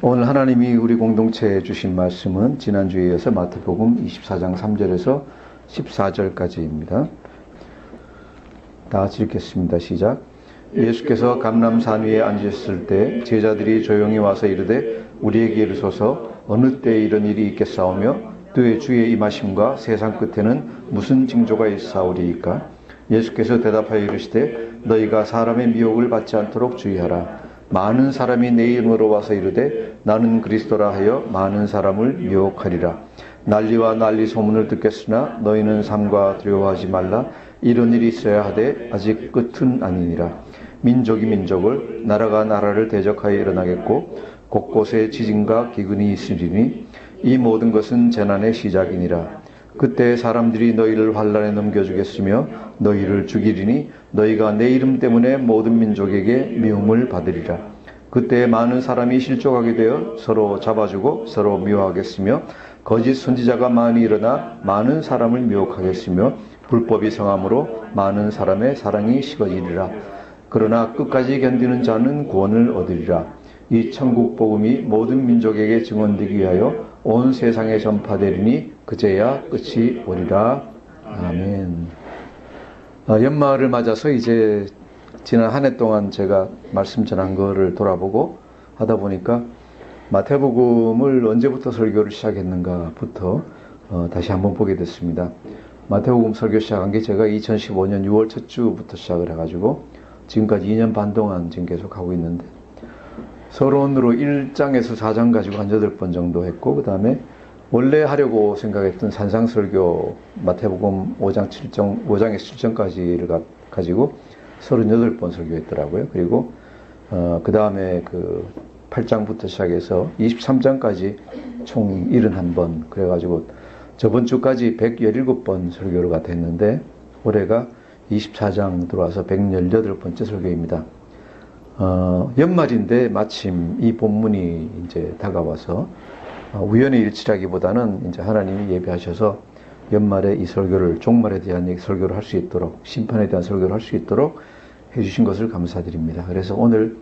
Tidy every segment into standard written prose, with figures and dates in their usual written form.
오늘 하나님이 우리 공동체에 주신 말씀은 지난주에 이어서 마태복음 24장 3절에서 14절까지입니다. 다 같이 읽겠습니다. 시작. 예수께서 감람산 위에 앉으셨을 때 제자들이 조용히 와서 이르되 우리에게 이르소서 어느 때에 이런 일이 있겠사오며 또 주의 임하심과 세상 끝에는 무슨 징조가 있사오리이까? 예수께서 대답하여 이르시되 너희가 사람의 미혹을 받지 않도록 주의하라. 많은 사람이 내 이름으로 와서 이르되 나는 그리스도라 하여 많은 사람을 미혹하리라. 난리와 난리 소문을 듣겠으나 너희는 삼가 두려워하지 말라. 이런 일이 있어야 하되 아직 끝은 아니니라. 민족이 민족을 나라가 나라를 대적하여 일어나겠고 곳곳에 지진과 기근이 있으리니 이 모든 것은 재난의 시작이니라. 그때 사람들이 너희를 환난에 넘겨주겠으며 너희를 죽이리니 너희가 내 이름 때문에 모든 민족에게 미움을 받으리라. 그때 많은 사람이 실족하게 되어 서로 잡아주고 서로 미워하겠으며 거짓 선지자가 많이 일어나 많은 사람을 미혹하겠으며 불법이 성함으로 많은 사람의 사랑이 식어지리라. 그러나 끝까지 견디는 자는 구원을 얻으리라. 이 천국 복음이 모든 민족에게 증언되기 위하여 온 세상에 전파되리니 그제야 끝이 오리라. 아멘. 연말을 맞아서 이제 지난 한 해 동안 제가 말씀 전한 거를 돌아보고 하다 보니까 마태복음을 언제부터 설교를 시작했는가부터 다시 한번 보게 됐습니다. 마태복음 설교 시작한 게 제가 2015년 6월 첫 주부터 시작을 해가지고 지금까지 2년 반 동안 지금 계속 하고 있는데 서론으로 1장에서 4장 가지고 한 8번 정도 했고, 그 다음에 원래 하려고 생각했던 산상설교 마태복음 5장에서 7장까지를 가지고 38번 설교했더라고요. 그리고 그 다음에 그 8장부터 시작해서 23장까지 총 71번, 그래가지고 저번 주까지 117번 설교가 됐는데 올해가 24장 들어와서 118번째 설교입니다. 연말인데 마침 이 본문이 이제 다가와서 우연의 일치라기보다는 이제 하나님이 예비하셔서 연말에 이 설교를, 종말에 대한 설교를 할 수 있도록, 심판에 대한 설교를 할 수 있도록 해주신 것을 감사드립니다. 그래서 오늘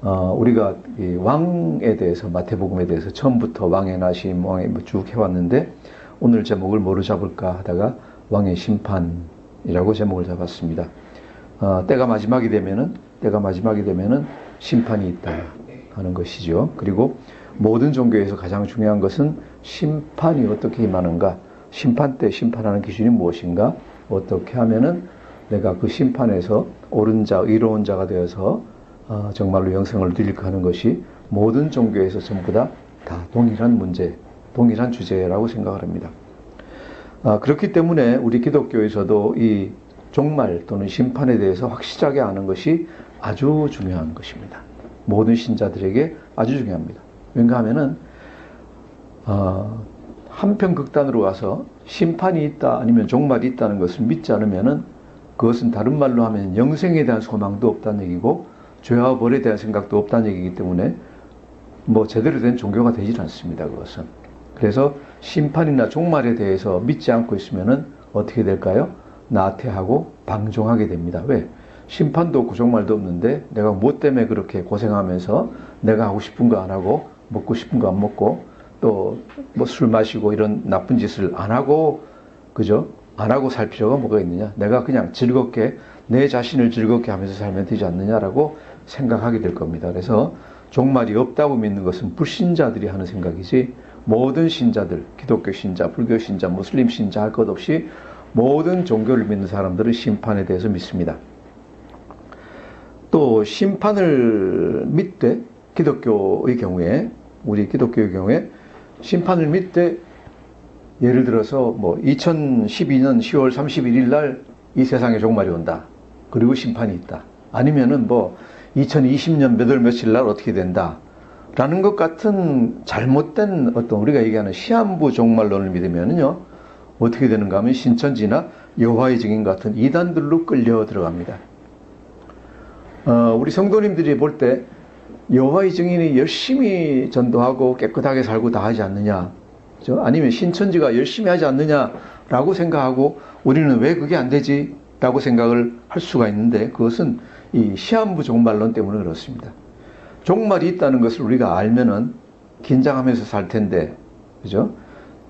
우리가 이 왕에 대해서, 마태복음에 대해서 처음부터 왕의 나심, 왕의 쭉 해왔는데 오늘 제목을 뭐로 잡을까 하다가 왕의 심판이라고 제목을 잡았습니다. 때가 마지막이 되면은 심판이 있다 하는 것이죠. 그리고 모든 종교에서 가장 중요한 것은 심판이 어떻게 임하는가, 심판 때 심판하는 기준이 무엇인가, 어떻게 하면은 내가 그 심판에서 옳은 자, 의로운 자가 되어서 정말로 영생을 누릴까 하는 것이 모든 종교에서 전부 다 동일한 문제, 동일한 주제라고 생각을 합니다. 그렇기 때문에 우리 기독교에서도 이 종말 또는 심판에 대해서 확실하게 아는 것이 아주 중요한 것입니다. 모든 신자들에게 아주 중요합니다. 왜냐 하면은 한편 극단으로 가서 심판이 있다 아니면 종말이 있다는 것을 믿지 않으면은 그것은 다른 말로 하면 영생에 대한 소망도 없다는 얘기고 죄와 벌에 대한 생각도 없다는 얘기이기 때문에 뭐 제대로 된 종교가 되질 않습니다. 그것은. 그래서 심판이나 종말에 대해서 믿지 않고 있으면은 어떻게 될까요? 나태하고 방종하게 됩니다. 왜? 심판도 없고 종말도 없는데 내가 뭐 때문에 그렇게 고생하면서 내가 하고 싶은 거 안 하고 먹고 싶은 거 안 먹고 또 뭐 술 마시고 이런 나쁜 짓을 안 하고, 그죠? 안 하고 살 필요가 뭐가 있느냐? 내가 그냥 즐겁게 내 자신을 즐겁게 하면서 살면 되지 않느냐라고 생각하게 될 겁니다. 그래서 종말이 없다고 믿는 것은 불신자들이 하는 생각이지, 모든 신자들, 기독교 신자, 불교 신자, 무슬림 신자 할 것 없이 모든 종교를 믿는 사람들은 심판에 대해서 믿습니다. 또 심판을 믿되, 기독교의 경우에, 우리 기독교의 경우에 심판을 믿되, 예를 들어서 뭐 2012년 10월 31일 날 이 세상에 종말이 온다. 그리고 심판이 있다. 아니면은 뭐 2020년 몇 월 며칠 날 어떻게 된다. 라는 것 같은 잘못된 어떤 우리가 얘기하는 시한부 종말론을 믿으면은요, 어떻게 되는가 하면 신천지나 여호와의 증인 같은 이단들로 끌려 들어갑니다. 우리 성도님들이 볼 때 여호와의 증인이 열심히 전도하고 깨끗하게 살고 다 하지 않느냐, 아니면 신천지가 열심히 하지 않느냐라고 생각하고 우리는 왜 그게 안 되지? 라고 생각을 할 수가 있는데, 그것은 이 시한부 종말론 때문에 그렇습니다. 종말이 있다는 것을 우리가 알면은 긴장하면서 살 텐데, 그죠?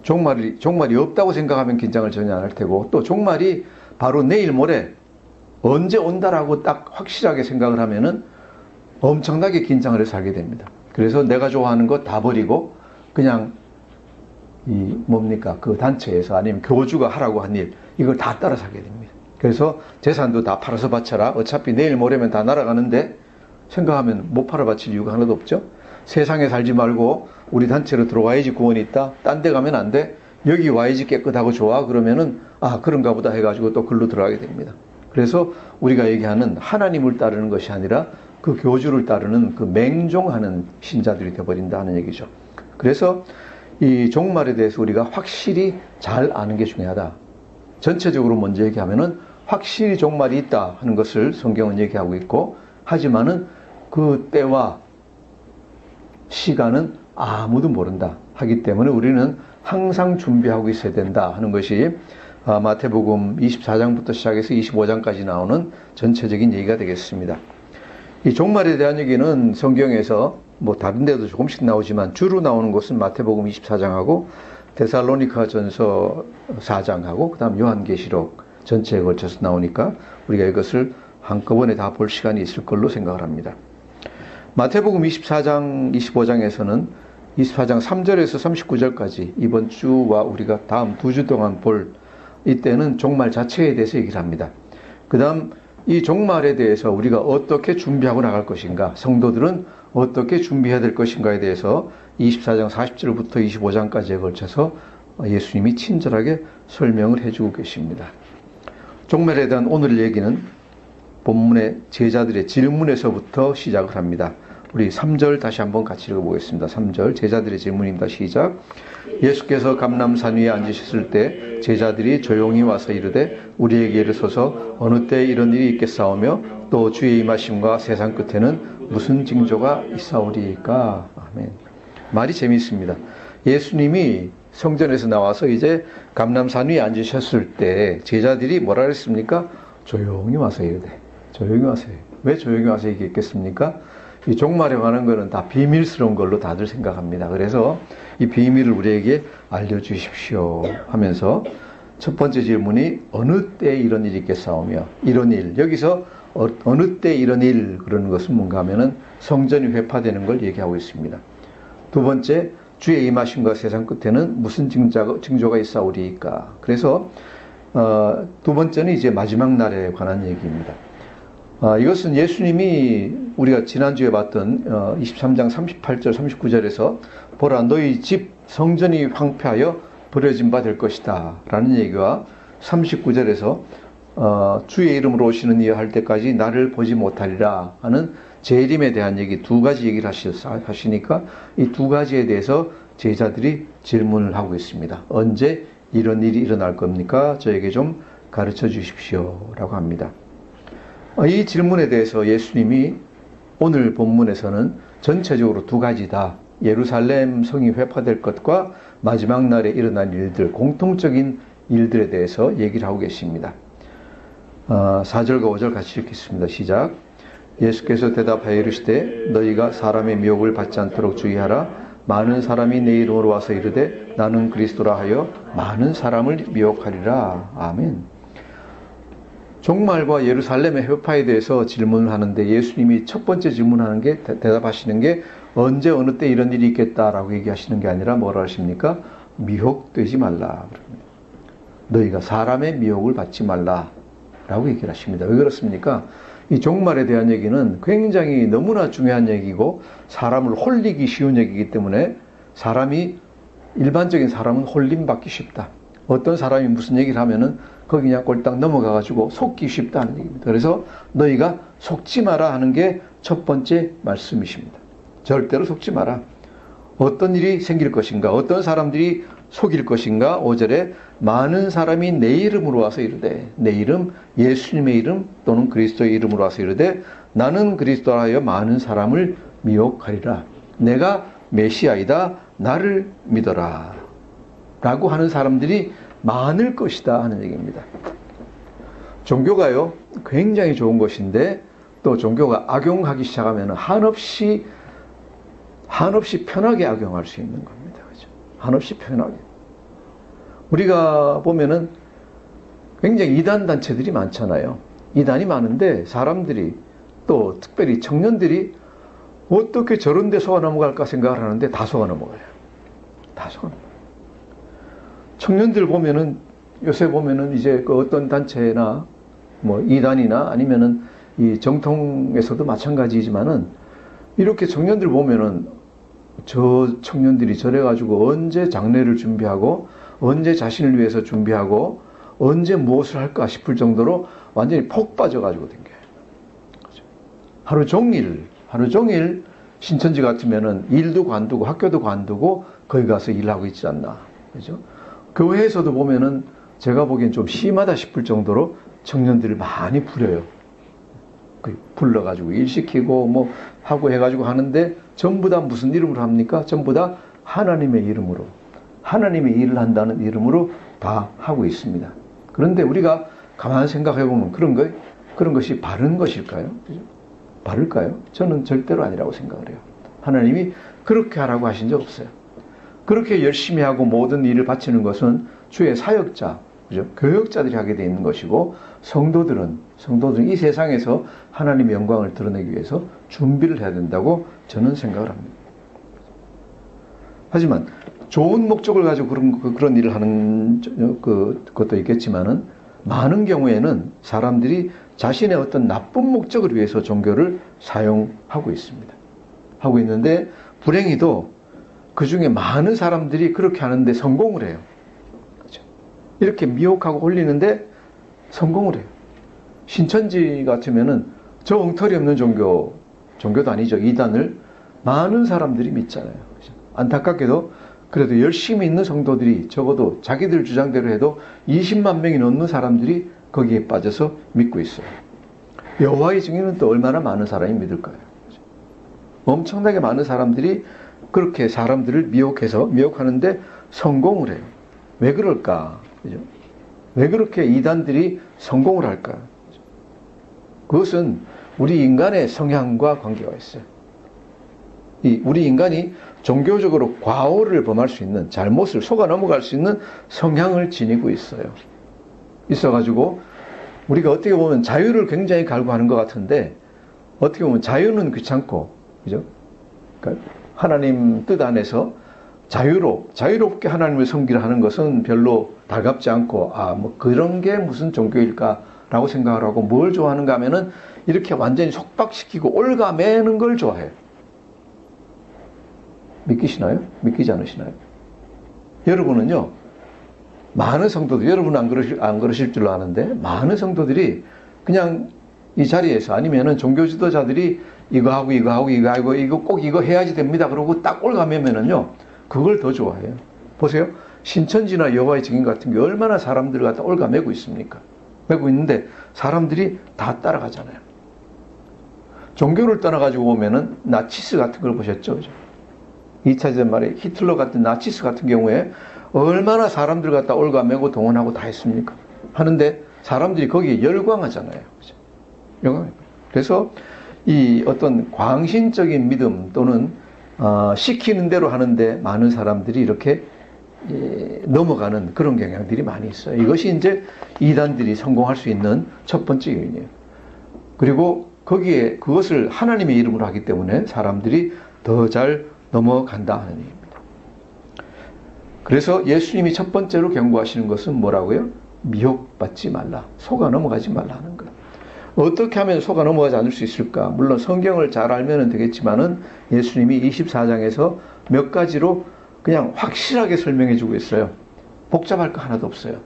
종말이 없다고 생각하면 긴장을 전혀 안 할 테고, 또 종말이 바로 내일 모레 언제 온다라고 딱 확실하게 생각을 하면은 엄청나게 긴장을 해서 살게 됩니다. 그래서 내가 좋아하는 거 다 버리고 그냥 그 단체에서 아니면 교주가 하라고 한 일, 이걸 다 따라 살게 됩니다. 그래서 재산도 다 팔아서 바쳐라. 어차피 내일 모레면 다 날아가는데 생각하면 못 팔아 바칠 이유가 하나도 없죠. 세상에 살지 말고 우리 단체로 들어와야지 구원이 있다. 딴 데 가면 안 돼. 여기 와야지 깨끗하고 좋아. 그러면은 그런가 보다 해가지고 또 글로 들어가게 됩니다. 그래서 우리가 얘기하는 하나님을 따르는 것이 아니라 그 교주를 따르는 그 맹종하는 신자들이 되어버린다 하는 얘기죠. 그래서 이 종말에 대해서 우리가 확실히 잘 아는 게 중요하다. 전체적으로 먼저 얘기하면은 확실히 종말이 있다 하는 것을 성경은 얘기하고 있고, 하지만은 그 때와 시간은 아무도 모른다 하기 때문에 우리는 항상 준비하고 있어야 된다 하는 것이 마태복음 24장부터 시작해서 25장까지 나오는 전체적인 얘기가 되겠습니다. 이 종말에 대한 얘기는 성경에서 다른 데도 조금씩 나오지만 주로 나오는 곳은 마태복음 24장하고 데살로니가전서 4장하고 그 다음 요한계시록 전체에 걸쳐서 나오니까 우리가 이것을 한꺼번에 다 볼 시간이 있을 걸로 생각을 합니다. 마태복음 24장, 25장에서는 24장 3절에서 39절까지 이번 주와 우리가 다음 2주 동안 볼 이때는 종말 자체에 대해서 얘기를 합니다. 그 다음 이 종말에 대해서 우리가 어떻게 준비하고 나갈 것인가, 성도들은 어떻게 준비해야 될 것인가에 대해서 24장 40절부터 25장까지에 걸쳐서 예수님이 친절하게 설명을 해주고 계십니다. 종말에 대한 오늘 얘기는 본문의 제자들의 질문에서부터 시작을 합니다. 우리 3절 다시 한번 같이 읽어보겠습니다. 3절 제자들의 질문입니다. 시작. 예수께서 감람산 위에 앉으셨을 때 제자들이 조용히 와서 이르되 우리에게 이르소서 어느 때 이런 일이 있겠사오며 또 주의 임하심과 세상 끝에는 무슨 징조가 있사오리이까. 아멘. 말이 재미있습니다. 예수님이 성전에서 나와서 이제 감람산 위에 앉으셨을 때 제자들이 뭐라 그랬습니까? 조용히 와서 이르되. 조용히 와서. 왜 조용히 와서 얘기했겠습니까? 이 종말에 관한 거는 다 비밀스러운 걸로 다들 생각합니다. 그래서 이 비밀을 우리에게 알려주십시오 하면서 첫 번째 질문이 어느 때 이런 일이 있겠사오며, 이런 일, 여기서 어느 때 이런 일 그러는 것은 뭔가 하면은 성전이 회파되는 걸 얘기하고 있습니다. 두 번째, 주의 임하심과 세상 끝에는 무슨 징조가 있사오리이까. 그래서 두 번째는 이제 마지막 날에 관한 얘기입니다. 이것은 예수님이 우리가 지난주에 봤던 23장 38절 39절에서 보라 너희 집 성전이 황폐하여 버려진 바 될 것이다 라는 얘기와 39절에서 주의 이름으로 오시는 이여 할 때까지 나를 보지 못하리라 하는 재림에 대한 얘기 두 가지 얘기를 하시니까 이 두 가지에 대해서 제자들이 질문을 하고 있습니다. 언제 이런 일이 일어날 겁니까? 저에게 좀 가르쳐 주십시오 라고 합니다. 이 질문에 대해서 예수님이 오늘 본문에서는 전체적으로 두 가지다. 예루살렘 성이 회파될 것과 마지막 날에 일어난 일들, 공통적인 일들에 대해서 얘기를 하고 계십니다. 4절과 5절 같이 읽겠습니다. 시작. 예수께서 대답하여 이르시되 너희가 사람의 미혹을 받지 않도록 주의하라. 많은 사람이 내 이름으로 와서 이르되 나는 그리스도라 하여 많은 사람을 미혹하리라. 아멘. 종말과 예루살렘의 회파에 대해서 질문을 하는데 예수님이 첫 번째 질문하는 게 대답하시는 게 언제 어느 때 이런 일이 있겠다라고 얘기하시는 게 아니라 뭐라 하십니까? 미혹되지 말라. 너희가 사람의 미혹을 받지 말라라고 얘기를 하십니다. 왜 그렇습니까? 이 종말에 대한 얘기는 굉장히 너무나 중요한 얘기고 사람을 홀리기 쉬운 얘기이기 때문에 일반적인 사람은 홀림받기 쉽다. 어떤 사람이 무슨 얘기를 하면은 거기 그냥 꼴딱 넘어가가지고 속기 쉽다는 얘기입니다. 그래서 너희가 속지 마라 하는 게 첫 번째 말씀이십니다. 절대로 속지 마라. 어떤 일이 생길 것인가, 어떤 사람들이 속일 것인가. 5절에 많은 사람이 내 이름으로 와서 이르되, 내 이름, 예수님의 이름 또는 그리스도의 이름으로 와서 이르되 나는 그리스도라 하여 많은 사람을 미혹하리라. 내가 메시아이다. 나를 믿어라. 라고 하는 사람들이 많을 것이다 하는 얘기입니다. 종교가요 굉장히 좋은 것인데 또 종교가 악용하기 시작하면 한없이 한없이 편하게 악용할 수 있는 겁니다. 그죠? 한없이 편하게. 우리가 보면은 굉장히 이단 단체들이 많잖아요. 이단이 많은데 사람들이 또 특별히 청년들이 어떻게 저런 데 속아 넘어갈까 생각을 하는데 다 속아 넘어가요. 다 속아 넘어가요. 청년들 보면은 요새 보면은 이제 그 어떤 단체나 뭐 이단이나 아니면은 이 정통에서도 마찬가지지만은 이렇게 청년들 보면은 저 청년들이 저래가지고 언제 장례를 준비하고 언제 자신을 위해서 준비하고 언제 무엇을 할까 싶을 정도로 완전히 폭 빠져가지고 댕겨요. 하루 종일 신천지 같으면은 일도 관두고 학교도 관두고 거기 가서 일하고 있지 않나. 그죠? 교회에서도 보면은 제가 보기엔 좀 심하다 싶을 정도로 청년들을 많이 부려요. 불러가지고 일시키고 뭐 하고 해가지고 하는데 전부 다 무슨 이름으로 합니까? 전부 다 하나님의 이름으로, 하나님의 일을 한다는 이름으로 다 하고 있습니다. 그런데 우리가 가만히 생각해 보면 그런 것이 바른 것일까요? 바를까요? 저는 절대로 아니라고 생각을 해요. 하나님이 그렇게 하라고 하신 적 없어요. 그렇게 열심히 하고 모든 일을 바치는 것은 주의 사역자, 그죠? 교역자들이 하게 되어 있는 것이고 성도들은 이 세상에서 하나님의 영광을 드러내기 위해서 준비를 해야 된다고 저는 생각을 합니다. 하지만 좋은 목적을 가지고 그런 일을 하는 것도 있겠지만은 많은 경우에는 사람들이 자신의 어떤 나쁜 목적을 위해서 종교를 사용하고 있습니다. 하고 있는데 불행히도 그 중에 많은 사람들이 그렇게 하는데 성공을 해요. 그렇죠? 이렇게 미혹하고 홀리는데 성공을 해요. 신천지 같으면은 저 엉터리 없는 종교도 아니죠. 이단을 많은 사람들이 믿잖아요. 그렇죠? 안타깝게도 그래도 열심히 있는 성도들이 적어도 자기들 주장대로 해도 20만 명이 넘는 사람들이 거기에 빠져서 믿고 있어요. 여호와의 증인은 또 얼마나 많은 사람이 믿을까요? 그렇죠? 엄청나게 많은 사람들이 그렇게 사람들을 미혹하는데 성공을 해요. 왜 그럴까? 그죠? 왜 그렇게 이단들이 성공을 할까? 그죠? 그것은 우리 인간의 성향과 관계가 있어요. 우리 인간이 종교적으로 과오를 범할 수 있는, 잘못을 속아 넘어갈 수 있는 성향을 지니고 있어요. 있어가지고 우리가 어떻게 보면 자유를 굉장히 갈구하는 것 같은데 어떻게 보면 자유는 귀찮고, 그죠? 그러니까 하나님 뜻 안에서 자유롭게 하나님을 섬기려 하는 것은 별로 달갑지 않고, 뭐 그런 게 무슨 종교일까라고 생각을 하고 뭘 좋아하는가 하면은 이렇게 완전히 속박시키고 올가매는 걸 좋아해요. 믿기시나요? 믿기지 않으시나요? 여러분은요, 많은 성도들, 여러분은 안 그러실 줄로 아는데, 많은 성도들이 그냥 이 자리에서 아니면은 종교 지도자들이 이거 꼭 이거 해야지 됩니다. 그러고 딱 올가매면은요, 그걸 더 좋아해요. 보세요. 신천지나 여호와의 증인 같은 게 얼마나 사람들을 갖다 올가매고 있습니까? 매고 있는데 사람들이 다 따라가잖아요. 종교를 떠나가지고 보면은 나치스 같은 걸 보셨죠? 그죠? 2차 대전 말에 히틀러 같은 나치스 같은 경우에 얼마나 사람들 갖다 올가매고 동원하고 다 했습니까? 하는데 사람들이 거기에 열광하잖아요. 그죠? 열광. 그래서 이 어떤 광신적인 믿음 또는 시키는 대로 하는데 많은 사람들이 이렇게 넘어가는 그런 경향들이 많이 있어요. 이것이 이제 이단들이 성공할 수 있는 첫 번째 요인이에요. 그리고 거기에 그것을 하나님의 이름으로 하기 때문에 사람들이 더 잘 넘어간다 하는 얘기입니다. 그래서 예수님이 첫 번째로 경고하시는 것은 뭐라고요? 미혹받지 말라. 속아 넘어가지 말라 하는 거예요. 어떻게 하면 속아 넘어가지 않을 수 있을까? 물론 성경을 잘 알면 되겠지만은 예수님이 24장에서 몇 가지로 그냥 확실하게 설명해 주고 있어요. 복잡할 거 하나도 없어요.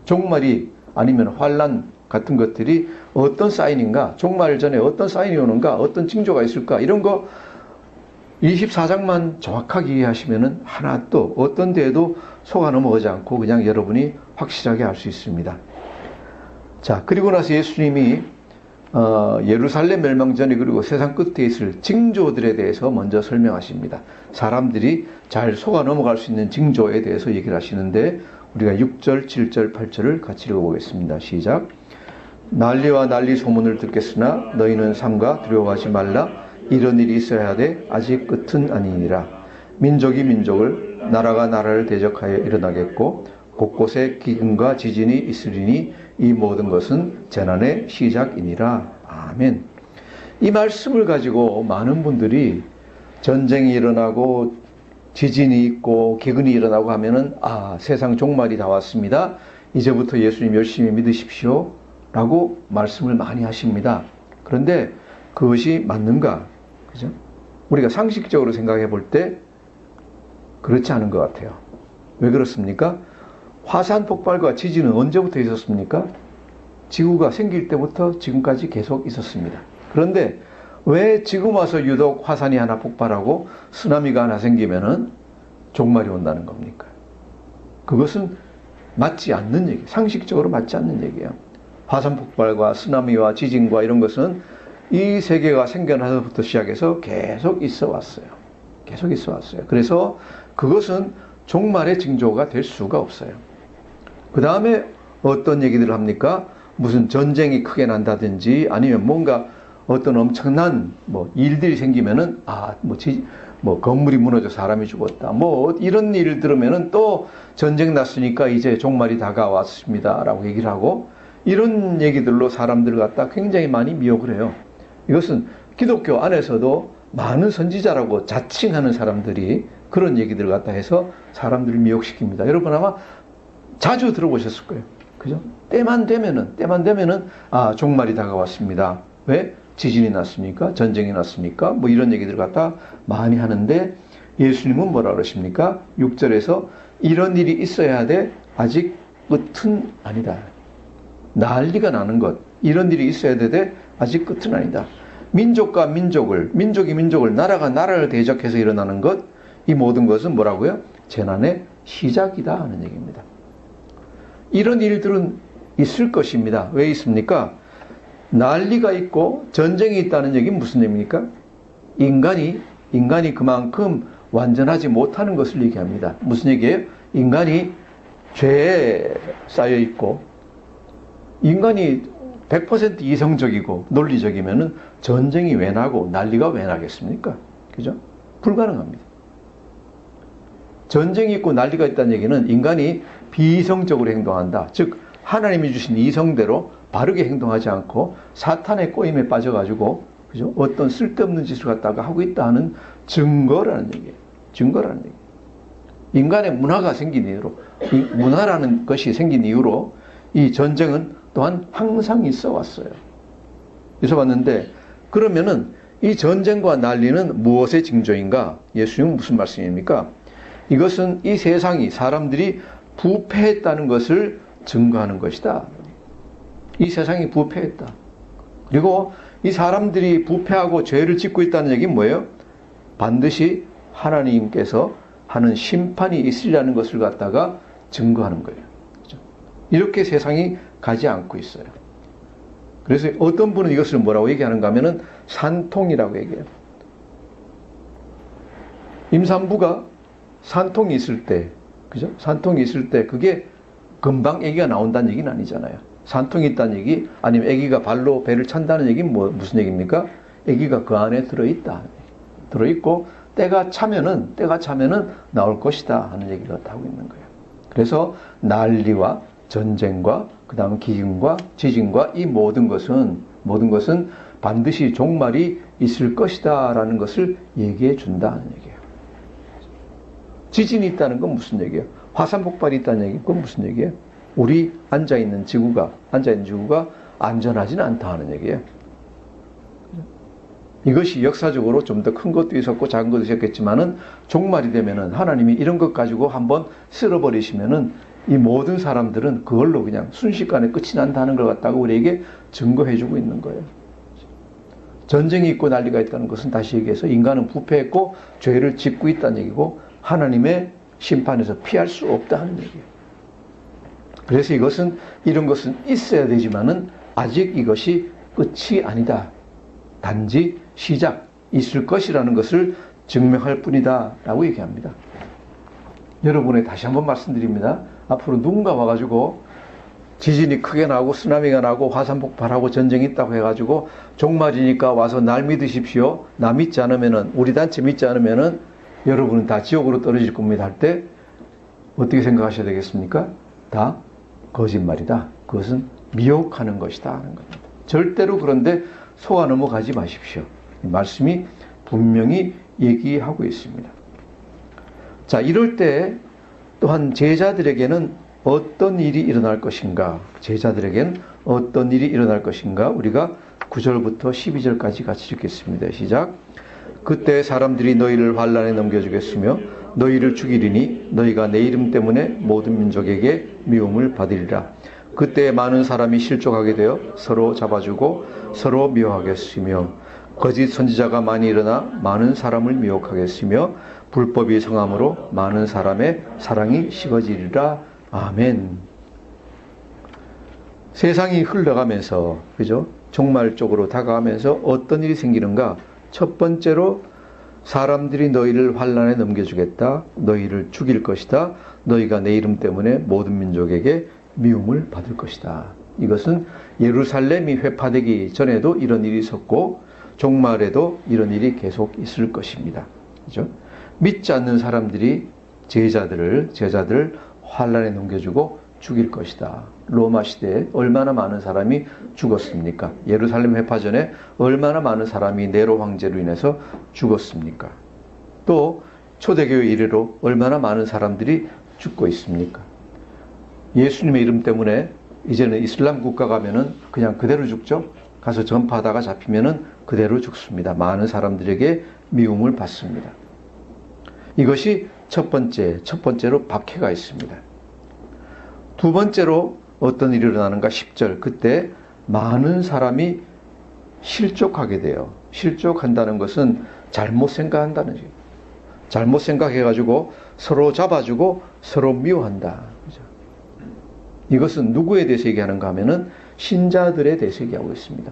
종말이 아니면 환난 같은 것들이 어떤 사인인가? 종말 전에 어떤 사인이 오는가? 어떤 징조가 있을까? 이런 거 24장만 정확하게 이해하시면은 하나도 어떤 데에도 속아 넘어가지 않고 그냥 여러분이 확실하게 알 수 있습니다. 자, 그리고 나서 예수님이 예루살렘 멸망 전에 그리고 세상 끝에 있을 징조들에 대해서 먼저 설명하십니다. 사람들이 잘 속아 넘어갈 수 있는 징조에 대해서 얘기를 하시는데 우리가 6절, 7절, 8절을 같이 읽어보겠습니다. 시작. 난리와 난리 소문을 듣겠으나 너희는 삼가 두려워하지 말라. 이런 일이 있어야 돼 아직 끝은 아니니라. 민족이 민족을 나라가 나라를 대적하여 일어나겠고 곳곳에 기근과 지진이 있으리니 이 모든 것은 재난의 시작이니라. 아멘. 이 말씀을 가지고 많은 분들이 전쟁이 일어나고 지진이 있고 기근이 일어나고 하면은 세상 종말이 다 왔습니다. 이제부터 예수님 열심히 믿으십시오 라고 말씀을 많이 하십니다. 그런데 그것이 맞는가? 그죠? 우리가 상식적으로 생각해 볼 때 그렇지 않은 것 같아요. 왜 그렇습니까? 화산 폭발과 지진은 언제부터 있었습니까? 지구가 생길 때부터 지금까지 계속 있었습니다. 그런데 왜 지금 와서 유독 화산이 하나 폭발하고 쓰나미가 하나 생기면은 종말이 온다는 겁니까? 그것은 맞지 않는 얘기, 상식적으로 맞지 않는 얘기예요. 화산 폭발과 쓰나미와 지진과 이런 것은 이 세계가 생겨나서부터 시작해서 계속 있어 왔어요. 계속 있어 왔어요. 그래서 그것은 종말의 징조가 될 수가 없어요. 그 다음에 어떤 얘기들을 합니까? 무슨 전쟁이 크게 난다든지 아니면 뭔가 어떤 엄청난 일들이 생기면은 건물이 무너져 사람이 죽었다. 이런 일을 들으면은 또 전쟁 났으니까 이제 종말이 다가왔습니다라고 얘기를 하고 이런 얘기들로 사람들을 갖다 굉장히 많이 미혹을 해요. 이것은 기독교 안에서도 많은 선지자라고 자칭하는 사람들이 그런 얘기들을 갖다 해서 사람들을 미혹시킵니다. 여러분 아마 자주 들어보셨을 거예요. 그죠? 때만 되면은 종말이 다가왔습니다. 왜? 지진이 났습니까? 전쟁이 났습니까? 이런 얘기들을 갖다 많이 하는데 예수님은 뭐라 그러십니까? 6절에서 이런 일이 있어야 돼 아직 끝은 아니다. 난리가 나는 것, 이런 일이 있어야 돼 아직 끝은 아니다. 민족과 민족이 민족을 나라가 나라를 대적해서 일어나는 것, 이 모든 것은 뭐라고요? 재난의 시작이다 하는 얘기입니다. 이런 일들은 있을 것입니다. 왜 있습니까? 난리가 있고 전쟁이 있다는 얘기는 무슨 얘기입니까? 인간이 그만큼 완전하지 못하는 것을 얘기합니다. 무슨 얘기예요? 인간이 죄에 쌓여 있고 인간이 100% 이성적이고 논리적이면은 전쟁이 왜 나고 난리가 왜 나겠습니까? 그죠? 불가능합니다. 전쟁이 있고 난리가 있다는 얘기는 인간이 비이성적으로 행동한다. 즉 하나님이 주신 이성대로 바르게 행동하지 않고 사탄의 꼬임에 빠져가지고 그죠? 어떤 쓸데없는 짓을 갖다가 하고 있다 하는 증거라는 얘기예요. 증거라는 얘기예요. 인간의 문화가 생긴 이유로, 이 문화라는 것이 생긴 이유로 이 전쟁은 또한 항상 있어 왔어요. 있어 왔는데 그러면은 이 전쟁과 난리는 무엇의 징조인가? 예수님은 무슨 말씀입니까? 이것은 이 세상이 사람들이 부패했다는 것을 증거하는 것이다. 이 세상이 부패했다. 그리고 이 사람들이 부패하고 죄를 짓고 있다는 얘기는 뭐예요? 반드시 하나님께서 하는 심판이 있으리라는 것을 갖다가 증거하는 거예요. 그렇죠? 이렇게 세상이 가지 않고 있어요. 그래서 어떤 분은 이것을 뭐라고 얘기하는가 하면은 산통이라고 얘기해요. 임산부가 산통이 있을 때, 그죠? 산통이 있을 때 그게 금방 아기가 나온다는 얘기는 아니잖아요. 산통이 있다는 얘기, 아니면 아기가 발로 배를 찬다는 얘기는 무슨 얘기입니까? 아기가 그 안에 들어있다. 들어있고 때가 차면은 나올 것이다 하는 얘기를 하고 있는 거예요. 그래서 난리와 전쟁과 그 다음 기근과 지진과 이 모든 것은 반드시 종말이 있을 것이다 라는 것을 얘기해 준다는 얘기예요. 지진이 있다는 건 무슨 얘기예요? 화산 폭발이 있다는 얘기, 그건 무슨 얘기예요? 우리 앉아있는 지구가 안전하지는 않다 하는 얘기예요. 이것이 역사적으로 좀 더 큰 것도 있었고 작은 것도 있었겠지만은 종말이 되면은 하나님이 이런 것 가지고 한번 쓸어버리시면은 이 모든 사람들은 그걸로 그냥 순식간에 끝이 난다는 걸 갖다가 우리에게 증거해주고 있는 거예요. 전쟁이 있고 난리가 있다는 것은 다시 얘기해서 인간은 부패했고 죄를 짓고 있다는 얘기고 하나님의 심판에서 피할 수 없다 하는 얘기예요. 그래서 이런 것은 있어야 되지만은 아직 이것이 끝이 아니다. 단지 시작, 있을 것이라는 것을 증명할 뿐이다 라고 얘기합니다. 여러분에 다시 한번 말씀드립니다. 앞으로 누군가 와가지고 지진이 크게 나고 쓰나미가 나고 화산 폭발하고 전쟁이 있다고 해가지고 종말이니까 와서 날 믿으십시오. 나 믿지 않으면은, 우리 단체 믿지 않으면은 여러분은 다 지옥으로 떨어질 겁니다 할 때 어떻게 생각하셔야 되겠습니까? 다 거짓말이다. 그것은 미혹하는 것이다 하는 겁니다. 절대로 그런데 속아 넘어가지 마십시오. 이 말씀이 분명히 얘기하고 있습니다. 자, 이럴 때 또한 제자들에게는 어떤 일이 일어날 것인가? 제자들에게는 어떤 일이 일어날 것인가? 우리가 9절부터 12절까지 같이 읽겠습니다. 시작. 그때 사람들이 너희를 환난에 넘겨주겠으며 너희를 죽이리니 너희가 내 이름 때문에 모든 민족에게 미움을 받으리라. 그때 많은 사람이 실족하게 되어 서로 잡아주고 서로 미워하겠으며 거짓 선지자가 많이 일어나 많은 사람을 미혹하겠으며 불법이 성함으로 많은 사람의 사랑이 식어지리라. 아멘. 세상이 흘러가면서, 그죠? 종말 쪽으로 다가가면서 어떤 일이 생기는가? 첫 번째로 사람들이 너희를 환난에 넘겨주겠다. 너희를 죽일 것이다. 너희가 내 이름 때문에 모든 민족에게 미움을 받을 것이다. 이것은 예루살렘이 회파되기 전에도 이런 일이 있었고 종말에도 이런 일이 계속 있을 것입니다. 그죠? 믿지 않는 사람들이 제자들을 환난에 넘겨주고 죽일 것이다. 로마 시대에 얼마나 많은 사람이 죽었습니까? 예루살렘 회파 전에 얼마나 많은 사람이 네로 황제로 인해서 죽었습니까? 또 초대교회 이래로 얼마나 많은 사람들이 죽고 있습니까? 예수님의 이름 때문에 이제는 이슬람 국가 가면은 그냥 그대로 죽죠. 가서 전파하다가 잡히면은 그대로 죽습니다. 많은 사람들에게 미움을 받습니다. 이것이 첫 번째로 박해가 있습니다. 두 번째로 어떤 일이 일어나는가? 10절. 그때 많은 사람이 실족하게 돼요. 실족한다는 것은 잘못 생각한다는 거죠. 잘못 생각해가지고 서로 잡아주고 서로 미워한다. 그죠? 이것은 누구에 대해서 얘기하는가 하면은 신자들에 대해서 얘기하고 있습니다.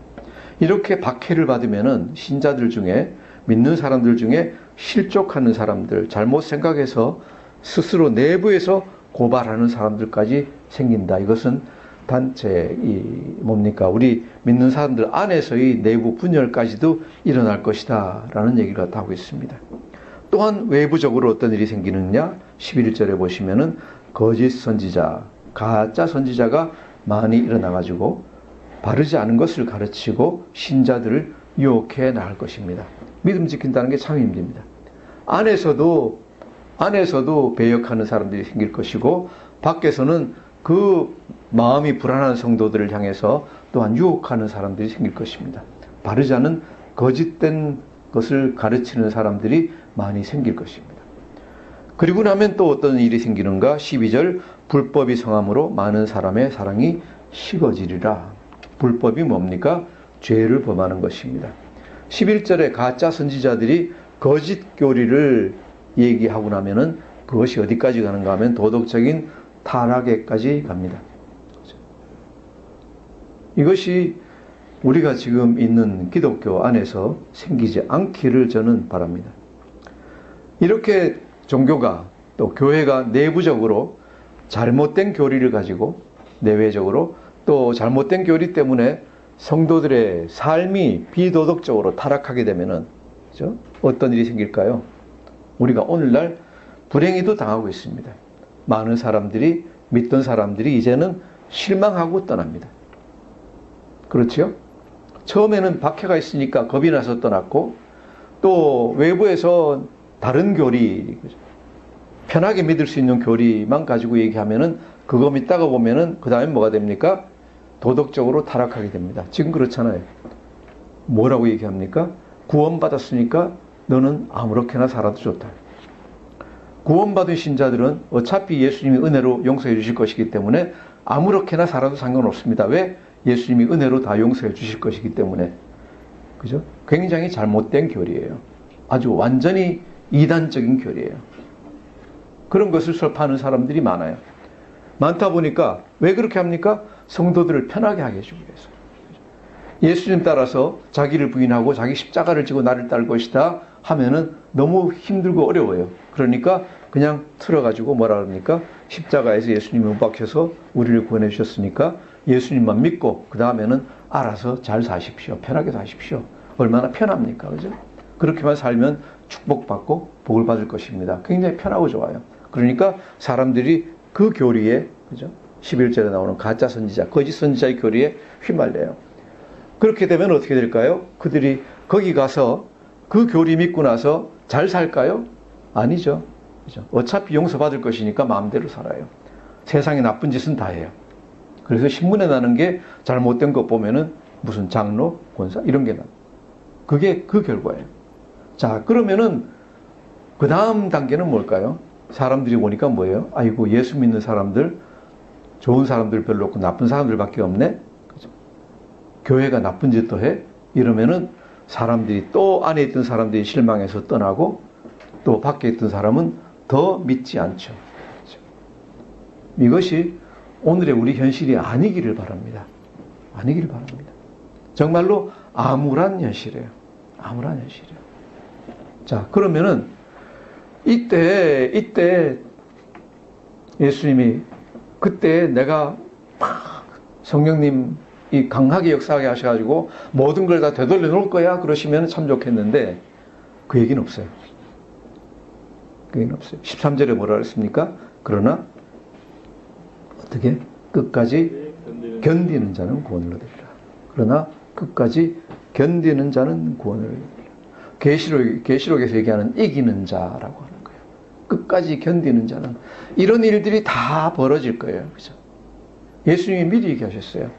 이렇게 박해를 받으면은 신자들 중에, 믿는 사람들 중에 실족하는 사람들, 잘못 생각해서 스스로 내부에서 고발하는 사람들까지 생긴다. 이것은 단체, 우리 믿는 사람들 안에서의 내부 분열까지도 일어날 것이다 라는 얘기를 하고 있습니다. 또한 외부적으로 어떤 일이 생기느냐? 11절에 보시면은 거짓 선지자, 가짜 선지자가 많이 일어나가지고 바르지 않은 것을 가르치고 신자들을 유혹해 나갈 것입니다. 믿음 지킨다는 게 참 힘듭니다. 안에서도 배역하는 사람들이 생길 것이고 밖에서는 그 마음이 불안한 성도들을 향해서 또한 유혹하는 사람들이 생길 것입니다. 바르지 않은 거짓된 것을 가르치는 사람들이 많이 생길 것입니다. 그리고 나면 또 어떤 일이 생기는가? 12절. 불법이 성함으로 많은 사람의 사랑이 식어지리라. 불법이 뭡니까? 죄를 범하는 것입니다. 11절에 가짜 선지자들이 거짓 교리를 얘기하고 나면은 그것이 어디까지 가는가 하면 도덕적인 타락에까지 갑니다. 이것이 우리가 지금 있는 기독교 안에서 생기지 않기를 저는 바랍니다. 이렇게 종교가 또 교회가 내부적으로 잘못된 교리를 가지고 내외적으로 또 잘못된 교리 때문에 성도들의 삶이 비도덕적으로 타락하게 되면은, 그죠? 어떤 일이 생길까요? 우리가 오늘날 불행히도 당하고 있습니다. 많은 사람들이, 믿던 사람들이 이제는 실망하고 떠납니다. 그렇죠? 처음에는 박해가 있으니까 겁이 나서 떠났고, 또 외부에서 다른 교리, 편하게 믿을 수 있는 교리만 가지고 얘기하면은 그거 믿다가 보면은 그 다음에 뭐가 됩니까? 도덕적으로 타락하게 됩니다. 지금 그렇잖아요. 뭐라고 얘기합니까? 구원받았으니까 너는 아무렇게나 살아도 좋다. 구원받은 신자들은 어차피 예수님이 은혜로 용서해 주실 것이기 때문에 아무렇게나 살아도 상관없습니다. 왜? 예수님이 은혜로 다 용서해 주실 것이기 때문에. 그죠? 굉장히 잘못된 교리예요. 아주 완전히 이단적인 교리예요. 그런 것을 설파하는 사람들이 많아요. 많다 보니까 왜 그렇게 합니까? 성도들을 편하게 하게 해주기 위해서. 예수님 따라서 자기를 부인하고 자기 십자가를 지고 나를 따를 것이다 하면은 너무 힘들고 어려워요. 그러니까 그냥 틀어가지고 뭐라 그럽니까? 십자가에서 예수님이 못 박혀서 우리를 구원해 주셨으니까 예수님만 믿고 그 다음에는 알아서 잘 사십시오. 편하게 사십시오. 얼마나 편합니까? 그죠? 그렇게만 살면 축복받고 복을 받을 것입니다. 굉장히 편하고 좋아요. 그러니까 사람들이 그 교리에, 그죠? 11절에 나오는 가짜 선지자, 거짓 선지자의 교리에 휘말려요. 그렇게 되면 어떻게 될까요? 그들이 거기 가서 그 교리 믿고 나서 잘 살까요? 아니죠. 그죠? 어차피 용서받을 것이니까 마음대로 살아요. 세상에 나쁜 짓은 다 해요. 그래서 신문에 나는 게 잘못된 것 보면은 무슨 장로, 권사 이런 게 나. 그게 그 결과예요. 자, 그러면은 그 다음 단계는 뭘까요? 사람들이 보니까 뭐예요? 아이고, 예수 믿는 사람들, 좋은 사람들 별로 없고 나쁜 사람들밖에 없네? 그죠? 교회가 나쁜 짓도 해? 이러면은 사람들이 또 안에 있던 사람들이 실망해서 떠나고 또 밖에 있던 사람은 더 믿지 않죠. 그죠? 이것이 오늘의 우리 현실이 아니기를 바랍니다. 아니기를 바랍니다. 정말로 암울한 현실이에요. 암울한 현실이에요. 자, 그러면은 이때 예수님이 그때 내가 성령님이 강하게 역사하게 하셔가지고 모든 걸 다 되돌려 놓을 거야 그러시면 참 좋겠는데 그 얘기는 없어요. 그 얘기는 없어요. 13절에 뭐라 그랬습니까? 그러나 어떻게? 끝까지 견디는 자는 구원을 얻으리라. 그러나 끝까지 견디는 자는 구원을 얻으리라. 계시록에서 얘기하는 이기는 자라고 하는 거예요. 끝까지 견디는 자는. 이런 일들이 다 벌어질 거예요. 그죠? 예수님이 미리 얘기하셨어요.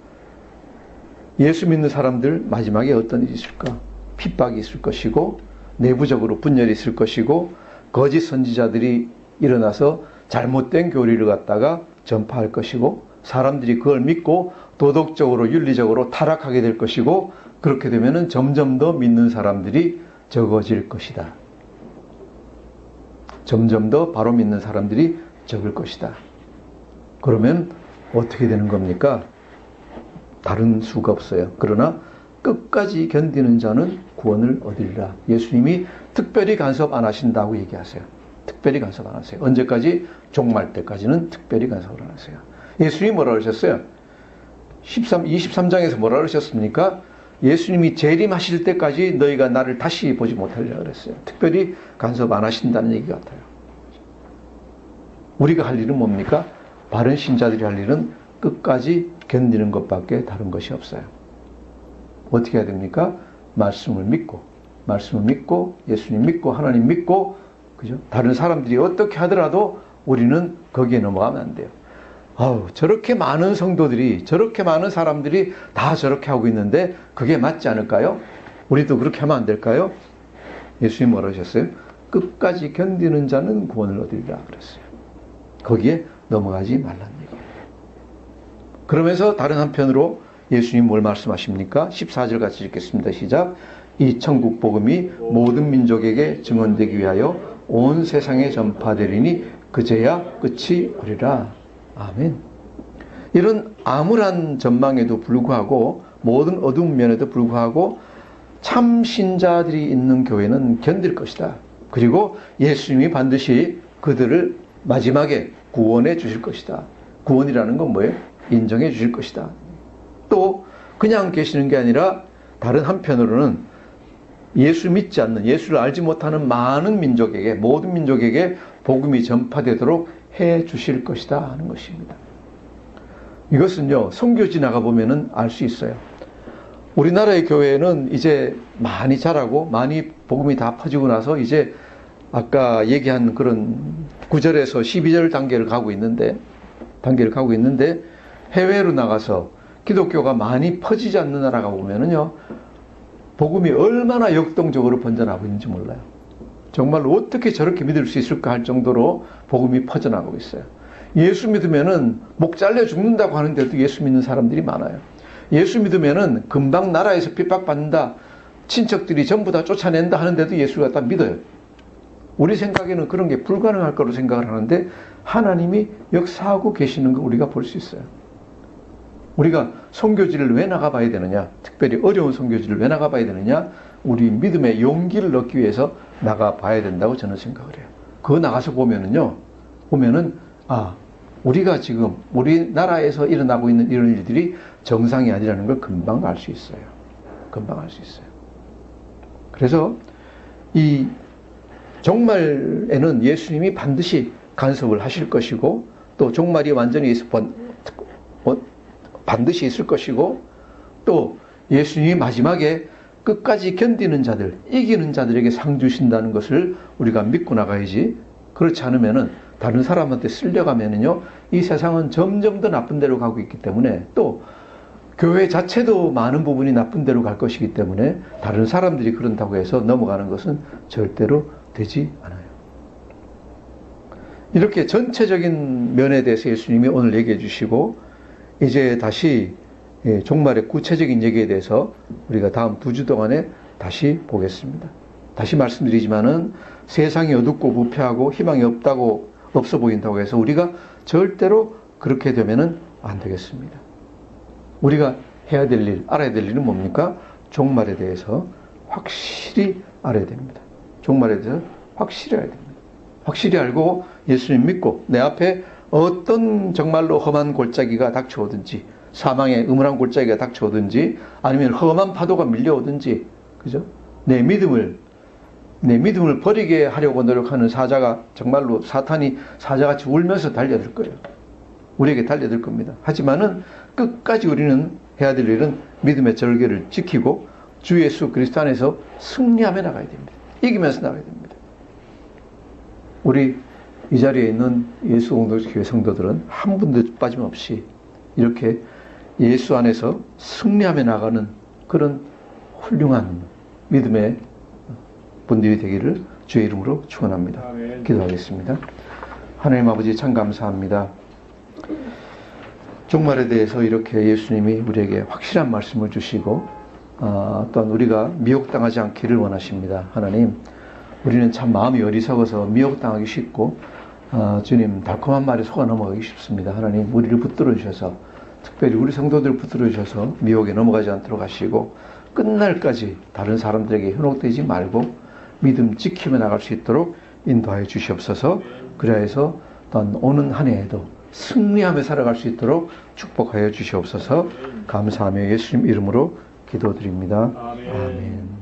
예수 믿는 사람들 마지막에 어떤 일이 있을까? 핍박이 있을 것이고 내부적으로 분열이 있을 것이고 거짓 선지자들이 일어나서 잘못된 교리를 갖다가 전파할 것이고 사람들이 그걸 믿고 도덕적으로 윤리적으로 타락하게 될 것이고 그렇게 되면은 점점 더 믿는 사람들이 적어질 것이다. 점점 더 바로 믿는 사람들이 적을 것이다. 그러면 어떻게 되는 겁니까? 다른 수가 없어요. 그러나 끝까지 견디는 자는 구원을 얻으리라. 예수님이 특별히 간섭 안 하신다고 얘기하세요. 특별히 간섭 안 하세요. 언제까지? 종말 때까지는 특별히 간섭을 안 하세요. 예수님이 뭐라 그러셨어요? 23장에서 뭐라 그러셨습니까? 예수님이 재림하실 때까지 너희가 나를 다시 보지 못하리라 그랬어요. 특별히 간섭 안 하신다는 얘기 같아요. 우리가 할 일은 뭡니까? 바른 신자들이 할 일은 끝까지 견디는 것밖에 다른 것이 없어요. 어떻게 해야 됩니까? 말씀을 믿고 예수님 믿고 하나님 믿고 그죠? 다른 사람들이 어떻게 하더라도 우리는 거기에 넘어가면 안 돼요. 아우, 저렇게 많은 성도들이 저렇게 많은 사람들이 다 저렇게 하고 있는데 그게 맞지 않을까요? 우리도 그렇게 하면 안 될까요? 예수님 뭐라 하셨어요? 끝까지 견디는 자는 구원을 얻으리라 그랬어요. 거기에 넘어가지 말라는 얘기예요. 그러면서 다른 한편으로 예수님 뭘 말씀하십니까? 14절 같이 읽겠습니다. 시작. 이 천국 복음이 모든 민족에게 증언되기 위하여 온 세상에 전파되리니 그제야 끝이 오리라. 아멘. 이런 암울한 전망에도 불구하고 모든 어두운 면에도 불구하고 참 신자들이 있는 교회는 견딜 것이다. 그리고 예수님이 반드시 그들을 마지막에 구원해 주실 것이다. 구원이라는 건 뭐예요? 인정해 주실 것이다. 또 그냥 계시는 게 아니라 다른 한편으로는 예수 믿지 않는, 예수를 알지 못하는 많은 민족에게, 모든 민족에게 복음이 전파되도록 해 주실 것이다 하는 것입니다. 이것은요, 선교지 나가보면은 알 수 있어요. 우리나라의 교회는 이제 많이 자라고 많이 복음이 다 퍼지고 나서 이제 아까 얘기한 그런 9절에서 12절 단계를 가고 있는데 해외로 나가서 기독교가 많이 퍼지지 않는 나라가 보면은요, 복음이 얼마나 역동적으로 번져나가고 있는지 몰라요. 정말로 어떻게 저렇게 믿을 수 있을까 할 정도로 복음이 퍼져나가고 있어요. 예수 믿으면은 목 잘려 죽는다고 하는데도 예수 믿는 사람들이 많아요. 예수 믿으면은 금방 나라에서 핍박받는다, 친척들이 전부 다 쫓아낸다 하는데도 예수를 갖다 믿어요. 우리 생각에는 그런 게 불가능할 거로 생각을 하는데 하나님이 역사하고 계시는 거 우리가 볼 수 있어요. 우리가 선교지를 왜 나가봐야 되느냐, 특별히 어려운 선교지를 왜 나가봐야 되느냐, 우리 믿음의 용기를 얻기 위해서 나가 봐야 된다고 저는 생각을 해요. 그거 나가서 보면은 우리가 지금 우리나라에서 일어나고 있는 이런 일들이 정상이 아니라는 걸 금방 알 수 있어요. 금방 알 수 있어요. 그래서 이 종말에는 예수님이 반드시 간섭을 하실 것이고, 또 종말이 완전히 반드시 있을 것이고, 또 예수님이 마지막에 끝까지 견디는 자들, 이기는 자들에게 상 주신다는 것을 우리가 믿고 나가야지. 그렇지 않으면은 다른 사람한테 쓸려가면은요, 이 세상은 점점 더 나쁜 데로 가고 있기 때문에, 또 교회 자체도 많은 부분이 나쁜 데로 갈 것이기 때문에 다른 사람들이 그런다고 해서 넘어가는 것은 절대로 되지 않아요. 이렇게 전체적인 면에 대해서 예수님이 오늘 얘기해 주시고, 이제 다시 종말의 구체적인 얘기에 대해서 우리가 다음 2주 동안에 다시 보겠습니다. 다시 말씀드리지만은 세상이 어둡고 부패하고 희망이 없어 보인다고 해서 우리가 절대로 그렇게 되면은 안 되겠습니다. 우리가 해야 될 일, 알아야 될 일은 뭡니까? 종말에 대해서 확실히 알아야 됩니다. 종말에 대해서 확실히 알아야 됩니다. 확실히 알고 예수님 믿고 내 앞에 어떤 정말로 험한 골짜기가 닥쳐오든지, 사망의 음울한 골짜기가 닥쳐오든지, 아니면 험한 파도가 밀려오든지, 그죠? 내 믿음을 버리게 하려고 노력하는 사자가 정말로 사자같이 울면서 달려들 거예요. 우리에게 달려들 겁니다. 하지만은 끝까지 우리는 해야 될 일은 믿음의 절개를 지키고 주 예수 그리스도 안에서 승리하며 나가야 됩니다. 이기면서 나가야 됩니다. 우리 이 자리에 있는 예수 공동체교회 성도들은 한 분도 빠짐없이 이렇게 예수 안에서 승리하며 나가는 그런 훌륭한 믿음의 분들이 되기를 주의 이름으로 축원합니다. 기도하겠습니다. 하나님 아버지, 참 감사합니다. 종말에 대해서 이렇게 예수님이 우리에게 확실한 말씀을 주시고, 또한 우리가 미혹당하지 않기를 원하십니다. 하나님, 우리는 참 마음이 어리석어서 미혹당하기 쉽고, 주님, 달콤한 말에 속아 넘어가기 쉽습니다. 하나님, 우리를 붙들어 주셔서, 특별히 우리 성도들을 붙들어 주셔서 미혹에 넘어가지 않도록 하시고, 끝날까지 다른 사람들에게 현혹되지 말고 믿음 지키며 나갈 수 있도록 인도하여 주시옵소서. 그래서 또한 오는 한 해에도 승리하며 살아갈 수 있도록 축복하여 주시옵소서. 감사하며 예수님 이름으로 기도드립니다. 아멘.